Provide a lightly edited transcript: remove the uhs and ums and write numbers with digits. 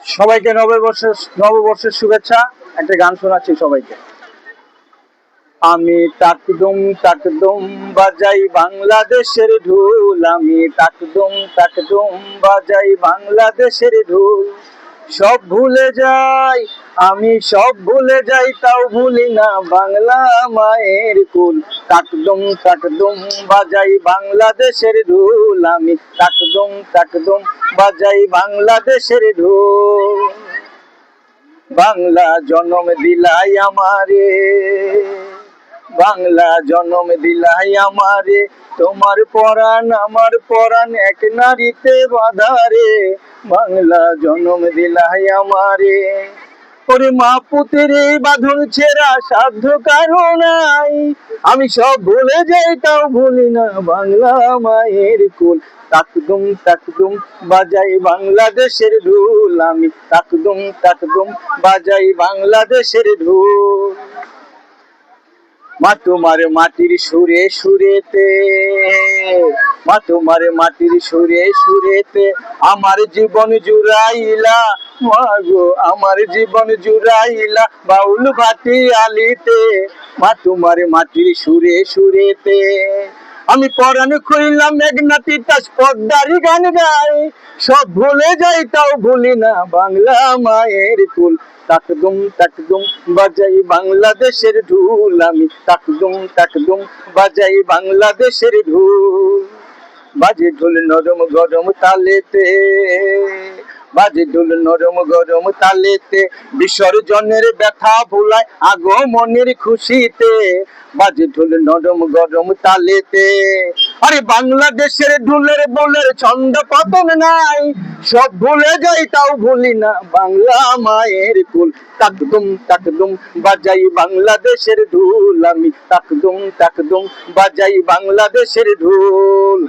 সবাইকে নববর্ষের শুভেচ্ছা। একটা গান শোনাচ্ছি সবাইকে। আমি তাকদুম তাকদুম বাজাই বাংলাদেশের ঢোল, আমি তাকদুম তাকদুম বাজাই বাংলাদেশের ঢোল। সব ভুলে যাই, আমি সব ভুলে যাই, তাও ভুলি না বাংলা মায়ের কুল। তাকদুম তাকদুম বাজাই বাংলাদেশের ঢোল, আমি তাকদুম তাকদুম বাজাই বাংলাদেশের ঢোল। বাংলা জনম দিলাই আমারে, বাংলা জনম দিলাই আমারে, তোমার পরাণ আমার পরাণ এক নারীতে বাঁধারে। বাংলা জনম দিলাই আমারে, ওরে মা পুতের এই বাঁধন ছেঁড়া সাধ্য কারো নাই। আমি সব ভুলে যাই, তাও ভুলি না বাংলা মায়ের কুল। তাকদুম তাকদুম বাজাই বাংলাদেশের ঢোল, আমি তাকদুম তাকদুম বাজাই বাংলাদেশের ঢোল। মা তোমার মাটির সুরে সুরেতে, মা তোমার মাটির সুরে সুরেতে আমার জীবন জুড়াইলা। মাগো আমার জীবন জুড়াইলা বাউল ভাটি আলিতে। মা তোমার মাটির সুরে সুরেতে আমি পরাণ খুইলাম মেঘনা তিতাস পদ্মারি গান গাই। সব ভুলে যাই, তাও ভুলি না বাংলা মায়ের কুল। তাকদুম তাকদুম বাজাই বাংলাদেশের ঢোল, আমি তাকদুম তাকদুম বাজাই বাংলাদেশের ঢোল। বাজে ঢোল নরম গরম তালেতে, বাজে ঢোল নরম গরম তালেতে, বিসর্জনের ব্যথা ভুলায় আগমনের খুশিতে। বাজে ঢোল নরম গরম তালেতে, আরে বাংলাদেশের ঢোলের বোলের ছন্দ পতন নাই। সব ভুলে যাই, তাও ভুলি না বাংলা মায়ের কুল। তাকদুম তাকদুম বাজাই বাংলাদেশের ঢোল, আমি তাকদুম তাকদুম বাজাই বাংলাদেশের ঢোল।